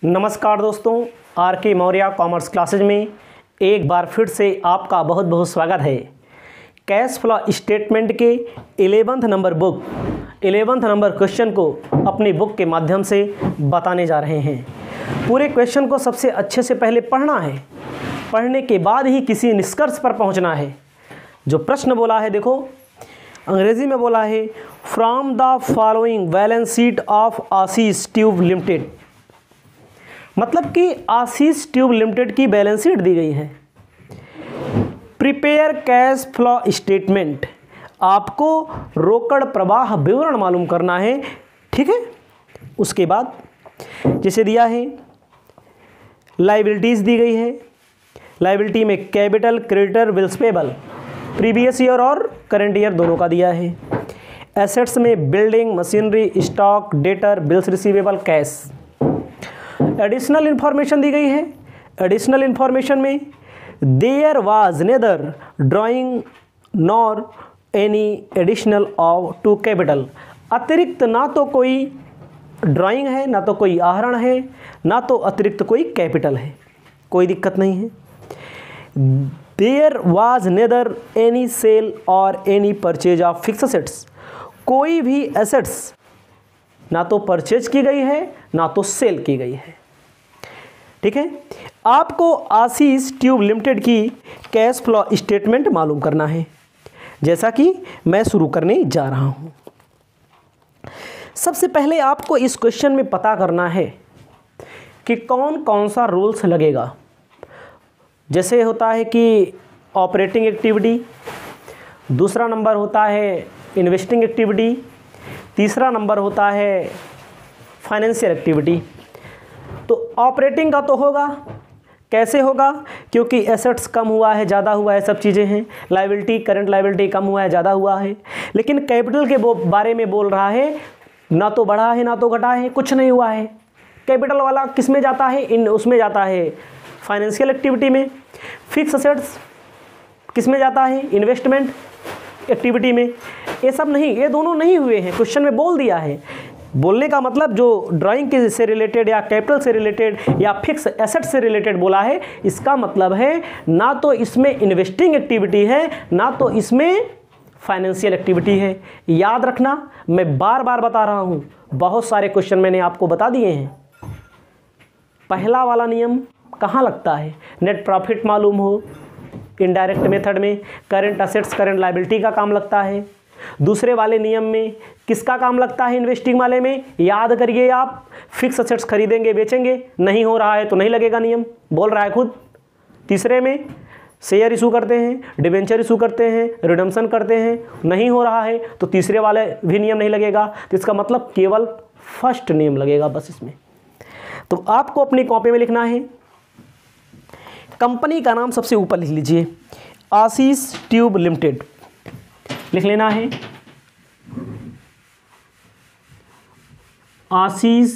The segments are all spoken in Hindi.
नमस्कार दोस्तों, आर के मौर्य कॉमर्स क्लासेज में एक बार फिर से आपका बहुत बहुत स्वागत है। कैश फ्लो स्टेटमेंट के 11th नंबर क्वेश्चन को अपनी बुक के माध्यम से बताने जा रहे हैं। पूरे क्वेश्चन को सबसे अच्छे से पहले पढ़ना है, पढ़ने के बाद ही किसी निष्कर्ष पर पहुंचना है। जो प्रश्न बोला है, देखो अंग्रेजी में बोला है, from the following balance sheet of Ashish tube limited. मतलब कि आशीष ट्यूब लिमिटेड की बैलेंस शीट दी गई है। प्रिपेयर कैश फ्लो स्टेटमेंट, आपको रोकड़ प्रवाह विवरण मालूम करना है, ठीक है। उसके बाद जैसे दिया है, लाइबिलिटीज़ दी गई है। लाइबिलिटी में capital, creditor, bills payable, previous year और करंट ईयर दोनों का दिया है। एसेट्स में building, machinery, stock, debtor, bills receivable, cash. Additional information दी गई है। एडिशनल इन्फॉर्मेशन में there was neither drawing nor any additional of to capital. अतिरिक्त ना तो कोई ड्राइंग है, ना तो कोई आहरण है, ना तो अतिरिक्त कोई कैपिटल है, कोई दिक्कत नहीं है। There was neither any sale और any purchase of fix assets. कोई भी एसेट्स ना तो परचेज की गई है, ना तो सेल की गई है, ठीक है। आपको आशीष ट्यूब लिमिटेड की कैश फ्लो स्टेटमेंट मालूम करना है, जैसा कि मैं शुरू करने जा रहा हूं। सबसे पहले आपको इस क्वेश्चन में पता करना है कि कौन कौन सा रूल्स लगेगा। जैसे होता है कि ऑपरेटिंग एक्टिविटी, दूसरा नंबर होता है इन्वेस्टिंग एक्टिविटी, तीसरा नंबर होता है फाइनेंशियल एक्टिविटी। तो ऑपरेटिंग का तो होगा, कैसे होगा, क्योंकि एसेट्स कम हुआ है, ज़्यादा हुआ है, सब चीज़ें हैं। लायबिलिटी, करंट लायबिलिटी कम हुआ है, ज़्यादा हुआ है। लेकिन कैपिटल के बारे में बोल रहा है, ना तो बढ़ा है ना तो घटा है, कुछ नहीं हुआ है। कैपिटल वाला किस में जाता है, उसमें जाता है फाइनेंशियल एक्टिविटी में। फिक्स एसेट्स किस में जाता है, इन्वेस्टमेंट एक्टिविटी में। ये सब नहीं, ये दोनों नहीं हुए हैं, क्वेश्चन में बोल दिया है। बोलने का मतलब जो ड्राइंग के से रिलेटेड या कैपिटल से रिलेटेड या फिक्स एसेट से रिलेटेड बोला है, इसका मतलब है ना तो इसमें इन्वेस्टिंग एक्टिविटी है, ना तो इसमें फाइनेंशियल एक्टिविटी है। याद रखना, मैं बार बार बता रहा हूँ, बहुत सारे क्वेश्चन मैंने आपको बता दिए हैं। पहला वाला नियम कहाँ लगता है, नेट प्रॉफिट मालूम हो, इनडायरेक्ट मेथड में करंट असेट्स, करंट लायबिलिटी का काम लगता है। दूसरे वाले नियम में किसका काम लगता है, इन्वेस्टिंग वाले में, याद करिए आप, फिक्स एसेट्स खरीदेंगे बेचेंगे, नहीं हो रहा है तो नहीं लगेगा नियम, बोल रहा है खुद। तीसरे में शेयर इशू करते हैं, डिबेंचर इशू करते हैं, रिडम्पशन करते हैं, नहीं हो रहा है तो तीसरे वाले भी नियम नहीं लगेगा। तो इसका मतलब केवल फर्स्ट नियम लगेगा बस इसमें। तो आपको अपनी कॉपी में लिखना है, कंपनी का नाम सबसे ऊपर लिख लीजिए, आशीष ट्यूब लिमिटेड लिख लेना है। आशीष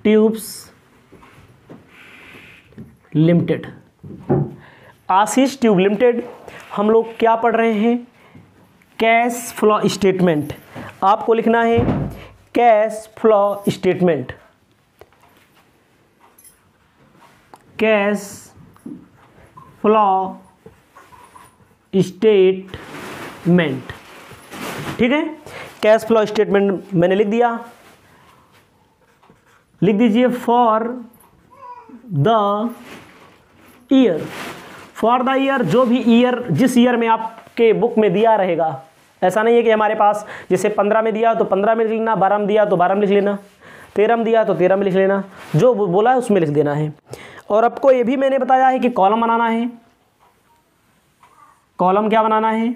ट्यूब्स लिमिटेड। आशीष ट्यूब लिमिटेड, हम लोग क्या पढ़ रहे हैं, कैश फ्लो स्टेटमेंट। आपको लिखना है cash flow statement, cash flow statement, ठीक है। कैश फ्लो स्टेटमेंट मैंने लिख दिया, लिख दीजिए for the year. For the year, जो भी ईयर, जिस ईयर में आपके बुक में दिया रहेगा। ऐसा नहीं है कि हमारे पास जैसे 15 में दिया तो 15 में लिख लेना, 12 में दिया तो 12 में लिख लेना, 13 में दिया तो 13 में लिख लेना, जो बोला है उसमें लिख देना है। और आपको ये भी मैंने बताया है कि कॉलम बनाना है। कॉलम क्या बनाना है,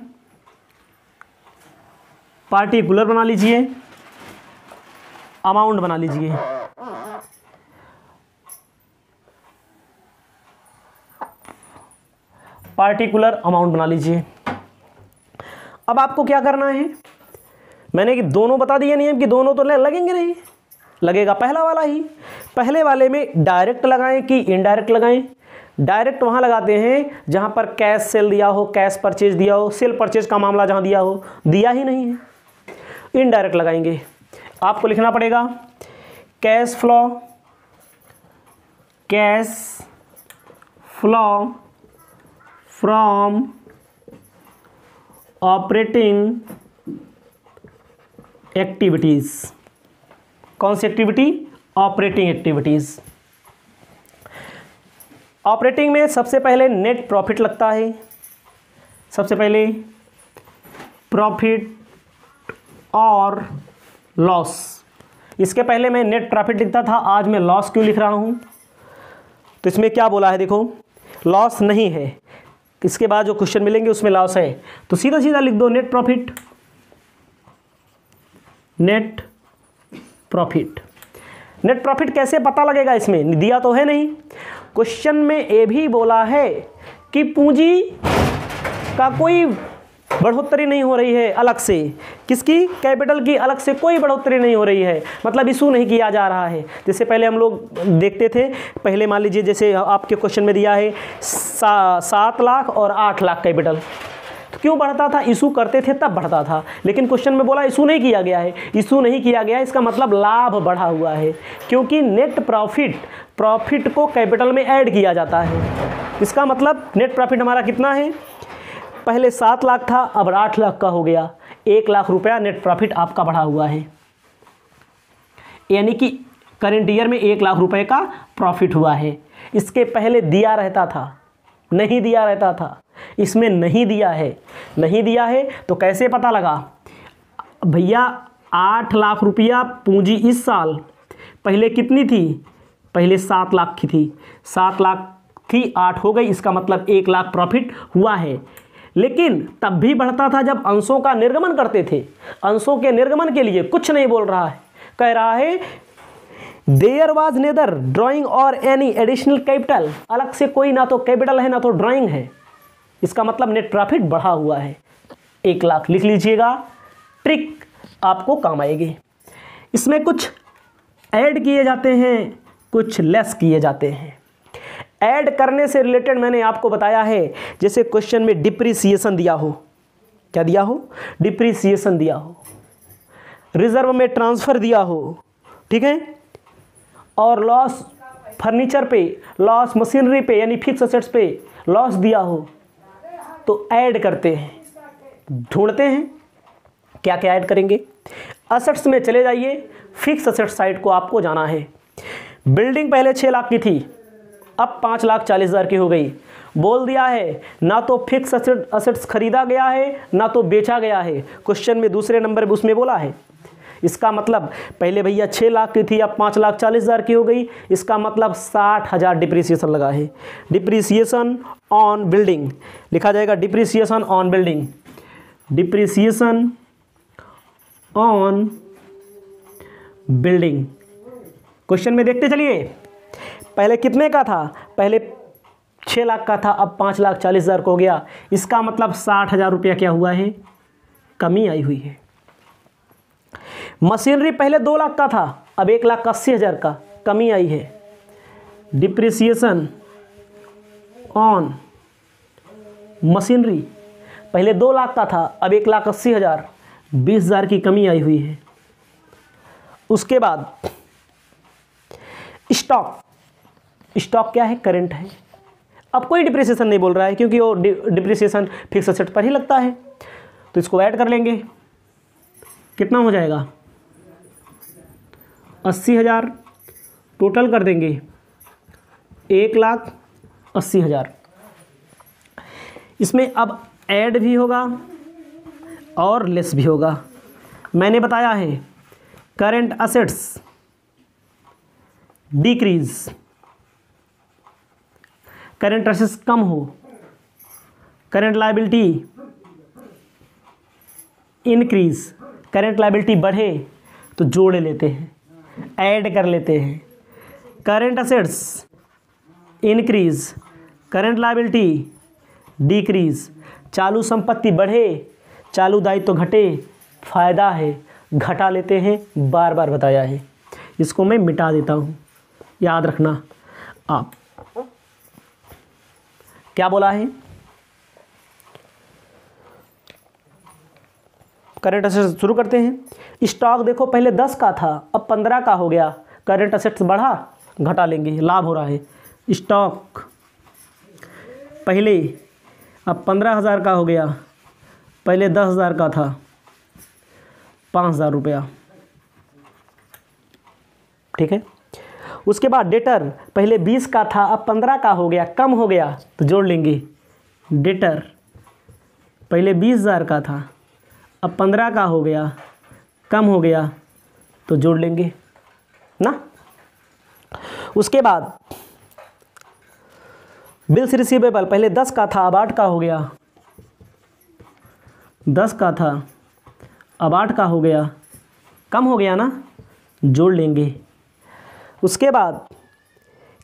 पार्टिकुलर बना लीजिए, अमाउंट बना लीजिए। पार्टिकुलर अमाउंट बना लीजिए। अब आपको क्या करना है, मैंने कि दोनों बता दिए नियम कि दोनों तो लगेंगे नहीं, लगेगा पहला वाला ही। पहले वाले में डायरेक्ट लगाएं कि इनडायरेक्ट लगाएं। डायरेक्ट वहाँ लगाते हैं जहाँ पर कैश सेल दिया हो, कैश परचेज दिया हो, सेल परचेज का मामला जहाँ दिया हो, दिया ही नहीं है, इनडायरेक्ट लगाएंगे। आपको लिखना पड़ेगा cash flow from operating activities. कौन सी एक्टिविटी? Operating activities. ऑपरेटिंग में सबसे पहले नेट प्रॉफिट लगता है। सबसे पहले प्रॉफिट और लॉस। इसके पहले मैं नेट प्रॉफिट लिखता था, आज मैं लॉस क्यों लिख रहा हूं? तो इसमें क्या बोला है देखो, लॉस नहीं है। इसके बाद जो क्वेश्चन मिलेंगे उसमें लॉस है, तो सीधा सीधा लिख दो नेट प्रॉफिट। नेट प्रॉफिट कैसे पता लगेगा? इसमें दिया तो है नहीं। क्वेश्चन में ये भी बोला है कि पूंजी का कोई बढ़ोतरी नहीं हो रही है अलग से। किसकी? कैपिटल की अलग से कोई बढ़ोतरी नहीं हो रही है, मतलब इशू नहीं किया जा रहा है। जैसे पहले हम लोग देखते थे, पहले मान लीजिए जैसे आपके क्वेश्चन में दिया है 7 लाख और 8 लाख कैपिटल, तो क्यों बढ़ता था? इशू करते थे तब बढ़ता था, लेकिन क्वेश्चन में बोला इशू नहीं किया गया है। इशू नहीं किया गया है इसका मतलब लाभ बढ़ा हुआ है, क्योंकि नेट प्रॉफिट को कैपिटल में ऐड किया जाता है। इसका मतलब नेट प्रॉफिट हमारा कितना है? पहले 7 लाख था, अब 8 लाख का हो गया। 1 लाख रुपया नेट प्रॉफिट आपका बढ़ा हुआ है, यानी कि करेंट ईयर में 1 लाख रुपए का प्रॉफिट हुआ है। इसके पहले दिया रहता था, नहीं दिया रहता था, इसमें नहीं दिया है। तो कैसे पता लगा भैया? 8 लाख रुपया पूंजी इस साल, पहले कितनी थी? पहले 7 लाख की थी। 7 लाख थी, 8 हो गई, इसका मतलब 1 लाख प्रॉफिट हुआ है। लेकिन तब भी बढ़ता था जब अंशों का निर्गमन करते थे। अंशों के निर्गमन के लिए कुछ नहीं बोल रहा है, कह रहा है देयर वाज नेदर ड्राइंग और एनी एडिशनल कैपिटल। अलग से कोई ना तो कैपिटल है ना तो ड्राइंग है, इसका मतलब नेट प्रॉफिट बढ़ा हुआ है। 1 लाख लिख लीजिएगा, ट्रिक आपको काम आएगी। इसमें कुछ ऐड किए जाते हैं, कुछ लेस किए जाते हैं। ऐड करने से रिलेटेड मैंने आपको बताया है, जैसे क्वेश्चन में डिप्रिसिएशन दिया हो, क्या दिया हो? डिप्रिसिएशन दिया हो, रिजर्व में ट्रांसफर दिया हो, ठीक है, और लॉस फर्नीचर पे, लॉस मशीनरी पे यानी फिक्स असेट्स पे लॉस दिया हो, तो ऐड करते हैं, ढूंढते हैं क्या क्या ऐड करेंगे। असेट्स में चले जाइए, फिक्स असेट साइड को आपको जाना है। बिल्डिंग पहले 6 लाख की थी, अब 5,40,000 की हो गई। बोल दिया है ना तो फिक्स असेट्स खरीदा गया है ना तो बेचा गया है। क्वेश्चन में दूसरे नंबर पे उसमें बोला है। इसका मतलब पहले भैया 6 लाख की थी, अब 5,40,000 की हो गई। इसका मतलब 60,000 डिप्रिसिएशन लगा है। डिप्रिसिएशन ऑन बिल्डिंग लिखा जाएगा, depreciation on building, depreciation on building. Question में देखते चलिए, पहले कितने का था? पहले 6 लाख का था, अब 5,40,000 को हो गया। इसका मतलब 60,000 रुपया क्या हुआ है? कमी आई हुई है। मशीनरी पहले 2 लाख का था, अब 1,80,000 का कमी आई है। डिप्रिसिएशन ऑन मशीनरी पहले 2 लाख का था, अब 1,80,000, 20,000 की कमी आई हुई है। उसके बाद स्टॉक क्या है? करंट है। अब कोई डिप्रिसिएशन नहीं बोल रहा है, क्योंकि वो डिप्रिसिएशन फिक्स असेट पर ही लगता है। तो इसको ऐड कर लेंगे, कितना हो जाएगा? 80,000 टोटल कर देंगे, 1,80,000। इसमें अब ऐड भी होगा और लेस भी होगा। मैंने बताया है current assets decrease, current assets कम हो, current liability increase, current liability बढ़े तो जोड़ लेते हैं, ऐड कर लेते हैं। Current assets increase, current liability decrease, चालू संपत्ति बढ़े, चालू दायित्व घटे, फायदा है, घटा लेते हैं। बार बार बताया है, इसको मैं मिटा देता हूँ, याद रखना आप। क्या बोला है? करंट असेट्स शुरू करते हैं। स्टॉक देखो पहले 10 का था, अब 15 का हो गया, करंट असेट्स बढ़ा घटा लेंगे, लाभ हो रहा है। स्टॉक पहले अब 15,000 का हो गया, पहले 10,000 का था, 5,000 रुपया, ठीक है। उसके बाद डेटर पहले 20 का था, अब 15 का हो गया, कम हो गया तो जोड़ लेंगे। डेटर पहले 20,000 का था, अब 15 का हो गया, कम हो गया तो जोड़ लेंगे ना। उसके बाद बिल्स रिसीवेबल पहले 10 का था, अब 8 का हो गया, 10 का था अब 8 का हो गया, कम हो गया ना, जोड़ लेंगे। उसके बाद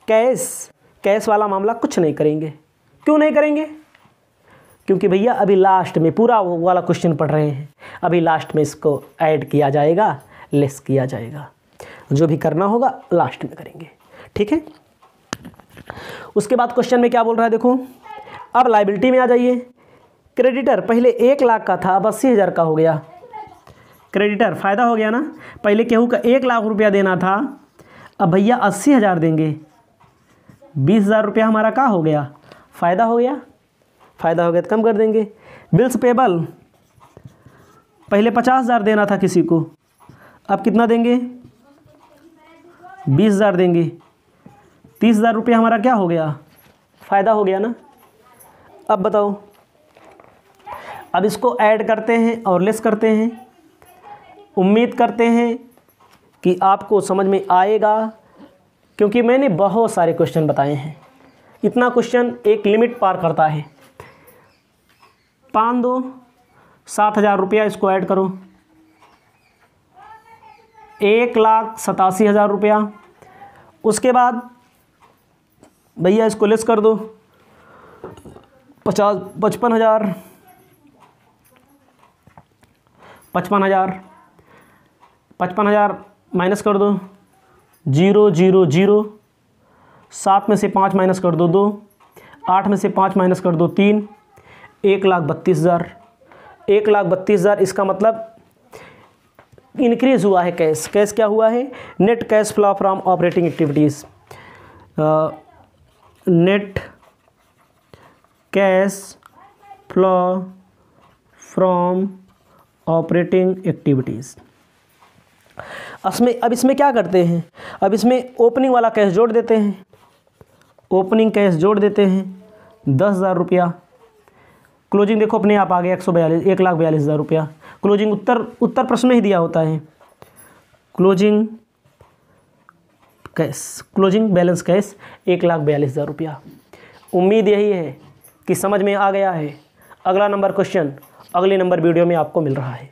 कैश वाला मामला कुछ नहीं करेंगे। क्यों नहीं करेंगे? क्योंकि भैया अभी लास्ट में पूरा वाला क्वेश्चन पढ़ रहे हैं, अभी लास्ट में इसको ऐड किया जाएगा, लेस किया जाएगा, जो भी करना होगा लास्ट में करेंगे, ठीक है। उसके बाद क्वेश्चन में क्या बोल रहा है देखो, अब लायबिलिटी में आ जाइए। क्रेडिटर पहले 1 लाख का था, अब 80,000 का हो गया। क्रेडिटर फ़ायदा हो गया ना, पहले केहू का 1 लाख रुपया देना था, अब भैया 80,000 देंगे, 20,000 रुपया हमारा क्या हो गया, फ़ायदा हो गया। फ़ायदा हो गया तो कम कर देंगे। बिल्स पेबल पहले 50,000 देना था किसी को, अब कितना देंगे, 20,000 देंगे, 30,000 रुपया हमारा क्या हो गया, फ़ायदा हो गया ना। अब बताओ, अब इसको ऐड करते हैं और लेस करते हैं। उम्मीद करते हैं कि आपको समझ में आएगा, क्योंकि मैंने बहुत सारे क्वेश्चन बताए हैं। इतना क्वेश्चन एक लिमिट पार करता है। 5 2 7,000 रुपया, इसको ऐड करो, 1,87,000 रुपया। उसके बाद भैया इसको लेस कर दो, 55,000, 55,000 माइनस कर दो, 0 0 0, 7 में से 5 माइनस कर दो 2, 8 में से 5 माइनस कर दो 3, 1,32,000। 1,32,000 इसका मतलब इंक्रीज़ हुआ है कैश। कैश क्या हुआ है, net cash flow from operating activities, net cash flow from operating activities. अब इसमें क्या करते हैं, अब इसमें ओपनिंग वाला कैश जोड़ देते हैं। ओपनिंग कैश जोड़ देते हैं 10,000 रुपया। क्लोजिंग देखो अपने आप आ गया 1,42,000 रुपया। क्लोजिंग उत्तर प्रश्न में ही दिया होता है। Closing cash, closing balance cash 1,42,000 रुपया। उम्मीद यही है कि समझ में आ गया है। अगला नंबर क्वेश्चन अगले नंबर वीडियो में आपको मिल रहा है।